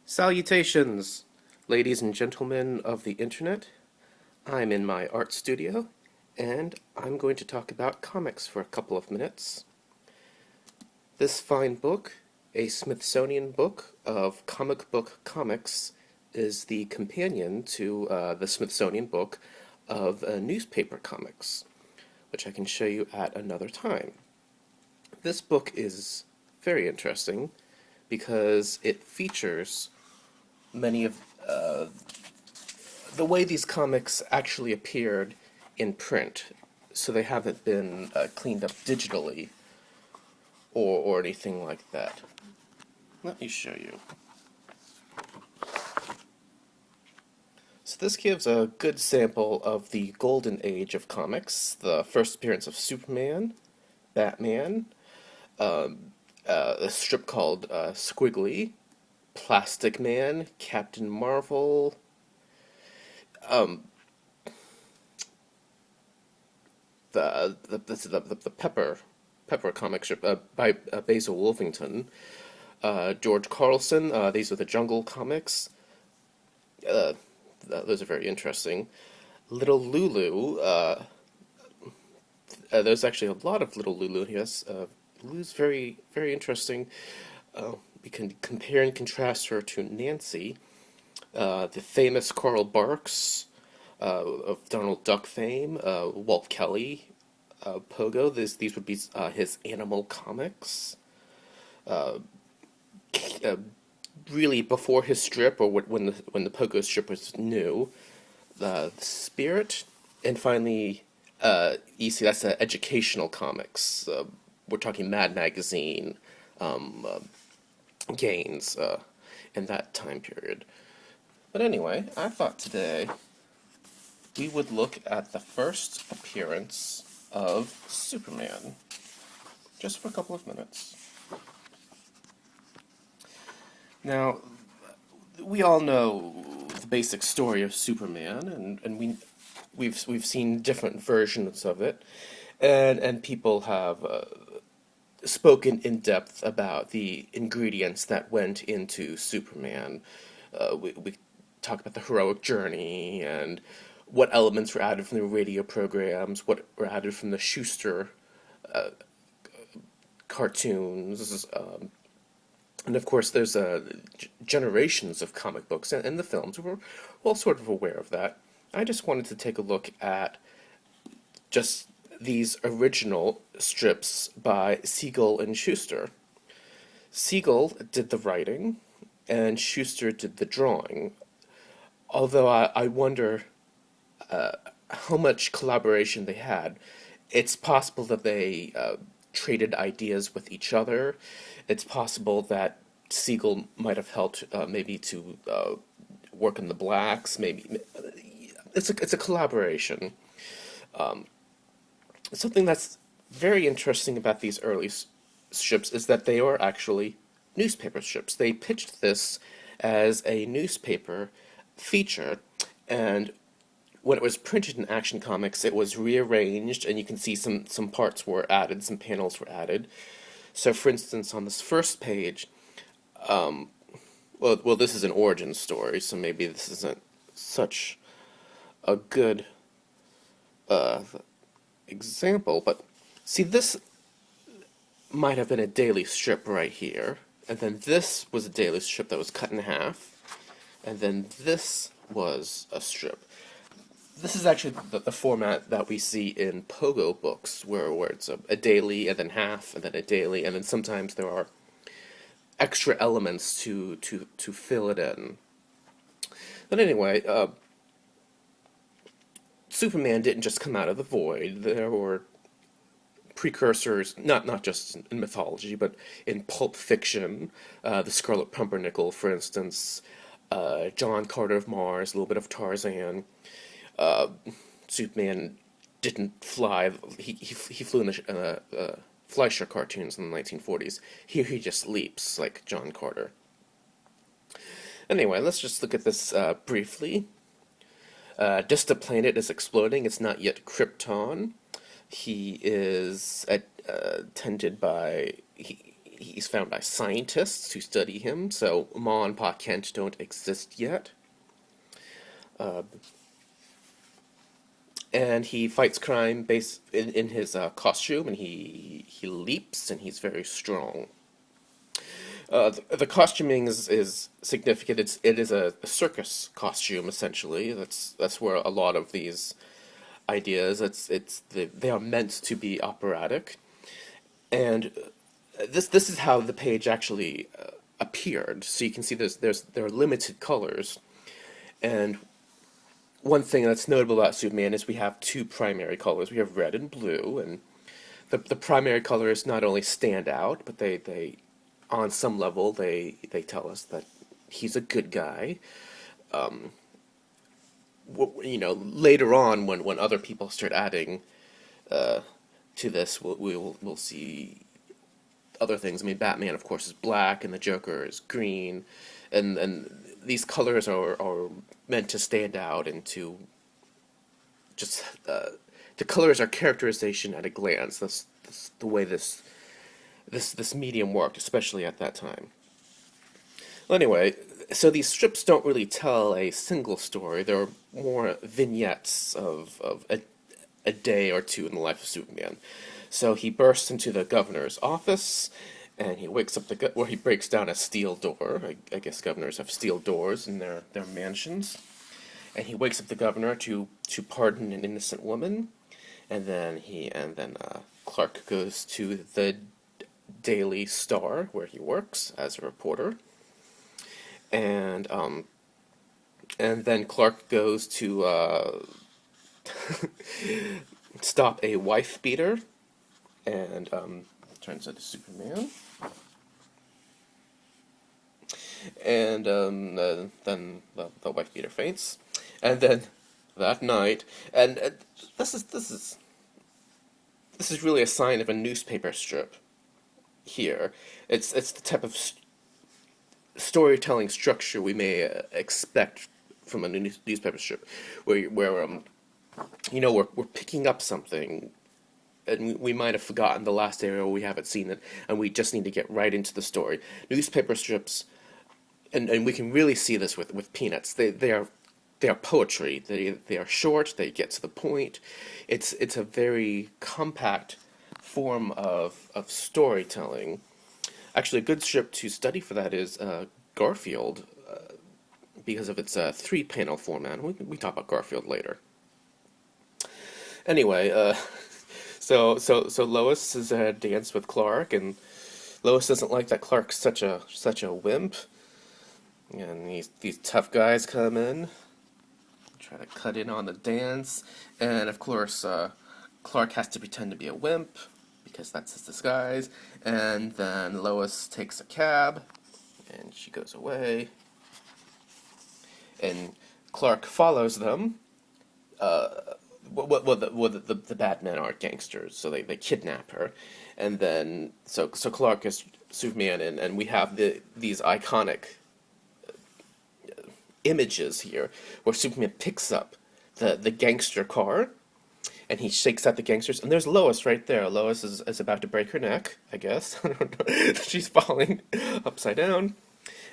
Salutations, ladies and gentlemen of the internet. I'm in my art studio, and I'm going to talk about comics for a couple of minutes. This fine book, a Smithsonian book of comic book comics, is the companion to the Smithsonian book of newspaper comics, which I can show you at another time. This book is very interesting because it features many of the way these comics actually appeared in print, so they haven't been cleaned up digitally or anything like that. Let me show you. So this gives a good sample of the golden age of comics, the first appearance of Superman, Batman, a strip called Squiggly, Plastic Man, Captain Marvel, um, the Pepper comic strip by Basil Wolfington, George Carlson. These are the Jungle comics. Uh, those are very interesting. Little Lulu. There's actually a lot of Little Lulu. Yes, Lulu's very interesting. We can compare and contrast her to Nancy, the famous Carl Barks of Donald Duck fame, Walt Kelly, Pogo. These would be his Animal comics. Uh, uh, really before his strip, or when the Pogo strip was new, the Spirit, and finally, you see that's educational comics. We're talking Mad Magazine, um, Gaines, in that time period. But anyway, I thought today we would look at the first appearance of Superman, just for a couple of minutes. Now, we all know the basic story of Superman, and we've seen different versions of it, and people have spoken in depth about the ingredients that went into Superman. We talk about the heroic journey and what elements were added from the radio programs, what were added from the Schuster cartoons, and of course, there's generations of comic books and the films. We're all sort of aware of that. I just wanted to take a look at just these original strips by Siegel and Schuster. Siegel did the writing, and Schuster did the drawing. Although I wonder how much collaboration they had. It's possible that they traded ideas with each other. It's possible that Siegel might have helped maybe to work on the blacks. Maybe it's a collaboration. Something that's very interesting about these early strips is that they are actually newspaper strips. They pitched this as a newspaper feature, and when it was printed in Action Comics, it was rearranged, and you can see some parts were added, some panels were added. So, for instance, on this first page, um, well, this is an origin story, so maybe this isn't such a good uh, example, but see, this might have been a daily strip right here, and then this was a daily strip that was cut in half, and then this was a strip. This is actually the format that we see in Pogo books, where it's a daily, and then half, and then a daily, and then sometimes there are extra elements to fill it in. But anyway, Superman didn't just come out of the void. There were precursors, not just in mythology, but in pulp fiction. The Scarlet Pumpernickel, for instance, John Carter of Mars, a little bit of Tarzan. Uh, Superman didn't fly. He flew in the Fleischer cartoons in the 1940s. Here he just leaps like John Carter. Anyway, let's just look at this briefly. Just planet is exploding. It's not yet Krypton. He is tended by he's found by scientists who study him, so Ma and Pa Kent don't exist yet. Uh, and he fights crime based in his costume, and he leaps, and he's very strong. The costuming is significant. It is a circus costume essentially. That's where a lot of these ideas. They are meant to be operatic, and this is how the page actually appeared. So you can see there are limited colors, and one thing that's notable about Superman is we have two primary colors. We have red and blue, and the primary colors not only stand out, but they on some level they tell us that he's a good guy. Um, Later on when other people start adding uh, to this, we'll see other things. I mean, Batman, of course, is black, and the Joker is green, and these colors are meant to stand out and to just the colors are characterization at a glance. That's the way this medium worked, especially at that time. Well, anyway, so these strips don't really tell a single story. They're more vignettes of a day or two in the life of Superman. So he bursts into the governor's office, and he wakes up where he breaks down a steel door. I guess governors have steel doors in their mansions. And he wakes up the governor to pardon an innocent woman, and then Clark goes to the Daily Star where he works as a reporter, and then Clark goes to stop a wife beater, and turns into Superman, and then the wife beater faints, and then that night, and this is really a sign of a newspaper strip. Here, it's the type of storytelling structure we may expect from a newspaper strip, where we're picking up something, and we might have forgotten the last area, or we haven't seen it, and we just need to get right into the story. Newspaper strips, and we can really see this with Peanuts. They are poetry. They are short. They get to the point. It's a very compact form of storytelling. Actually, a good strip to study for that is Garfield, because of its three-panel format. We talk about Garfield later. Anyway, so Lois is at a dance with Clark, and Lois doesn't like that Clark's such a wimp, and these tough guys come in, try to cut in on the dance, and of course Clark has to pretend to be a wimp because that's his disguise, and then Lois takes a cab, and she goes away, and Clark follows them. The bad men are gangsters, so they kidnap her, and then so Clark is Superman, and we have these iconic images here where Superman picks up the gangster car, and he shakes out the gangsters, and there's Lois right there. Lois is about to break her neck, I guess. I don't know. She's falling upside down,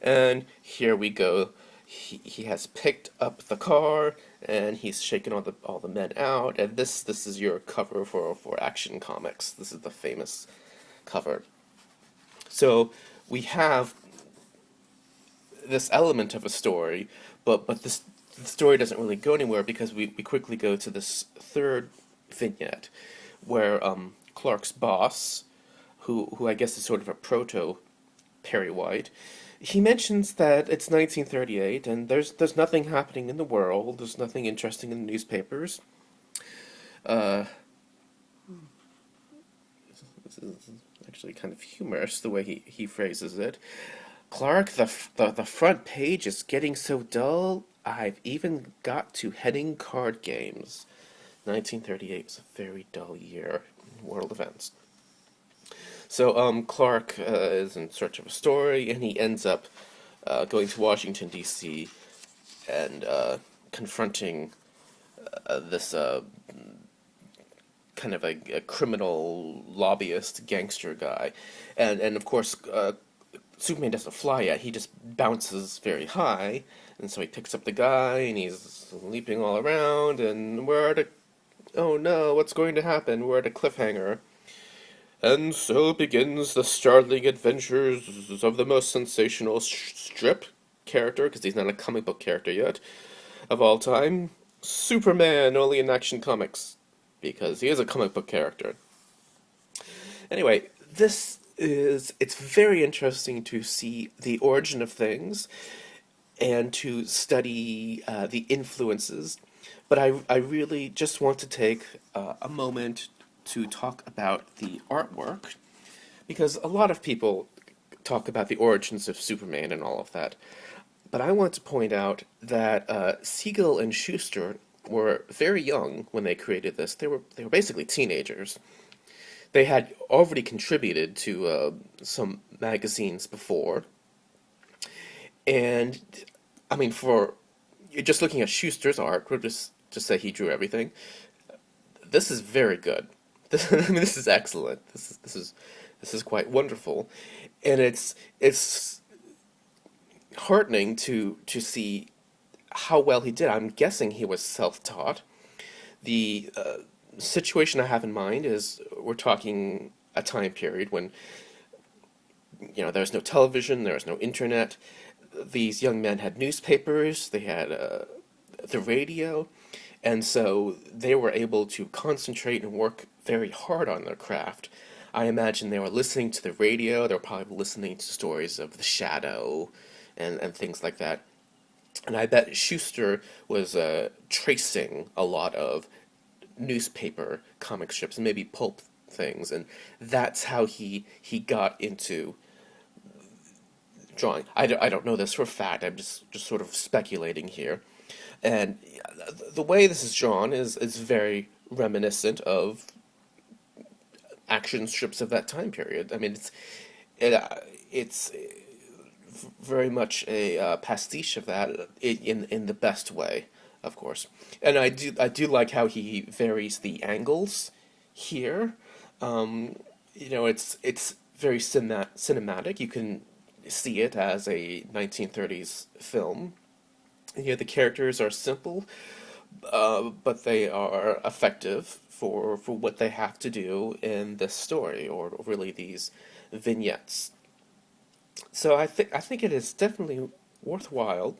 and here we go. He has picked up the car, and he's shaken all the men out, and this is your cover for Action Comics. This is the famous cover. So we have this element of a story, but the story doesn't really go anywhere because we quickly go to this third vignette where Clark's boss, who I guess is sort of a proto Perry White, he mentions that it's 1938 and there's nothing happening in the world, there's nothing interesting in the newspapers. This is actually kind of humorous the way he phrases it. Clark, the front page is getting so dull, I've even got to heading card games. 1938 was a very dull year in world events. So Clark is in search of a story, and he ends up going to Washington, D.C., and confronting this kind of a criminal lobbyist gangster guy, and of course Superman doesn't fly yet. He just bounces very high, and so he picks up the guy, and he's leaping all around, and we're at a oh no, what's going to happen? We're at a cliffhanger. And so begins the startling adventures of the most sensational strip character, because he's not a comic book character yet, of all time, Superman, only in Action Comics, because he is a comic book character. Anyway, it's very interesting to see the origin of things and to study the influences. But I really just want to take a moment to talk about the artwork, because a lot of people talk about the origins of Superman and all of that. But I want to point out that Siegel and Schuster were very young when they created this. They were basically teenagers. They had already contributed to some magazines before, and I mean, for you're just looking at Schuster's art, we'll just say he drew everything. This is very good. I mean, this is excellent. This is quite wonderful, and it's heartening to see how well he did. I'm guessing he was self-taught. The situation I have in mind is we're talking a time period when there's no television, there's no internet. These young men had newspapers, they had the radio, and so they were able to concentrate and work very hard on their craft. I imagine they were listening to the radio, they were probably listening to stories of the Shadow and things like that. And I bet Schuster was tracing a lot of newspaper comic strips and maybe pulp things, and that's how he got into drawing. I don't know this for a fact. I'm just sort of speculating here. And the way this is drawn is very reminiscent of action strips of that time period. I mean, it's very much a pastiche of that in the best way, of course. And I do like how he varies the angles here. It's very cinematic. You can see it as a 1930s film. The characters are simple, but they are effective for what they have to do in this story, or really these vignettes. So I think it is definitely worthwhile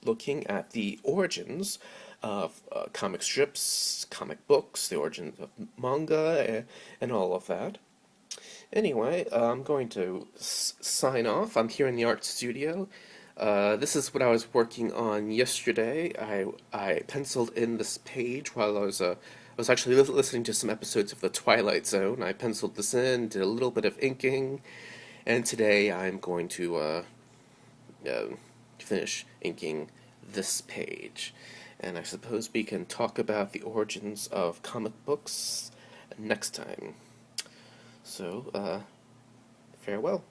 looking at the origins of comic strips, comic books, the origins of manga, and all of that. Anyway, I'm going to sign off. I'm here in the art studio. This is what I was working on yesterday. I penciled in this page while I was actually listening to some episodes of The Twilight Zone. I penciled this in, did a little bit of inking, and today I'm going to finish inking this page. And I suppose we can talk about the origins of comic books next time. So, farewell.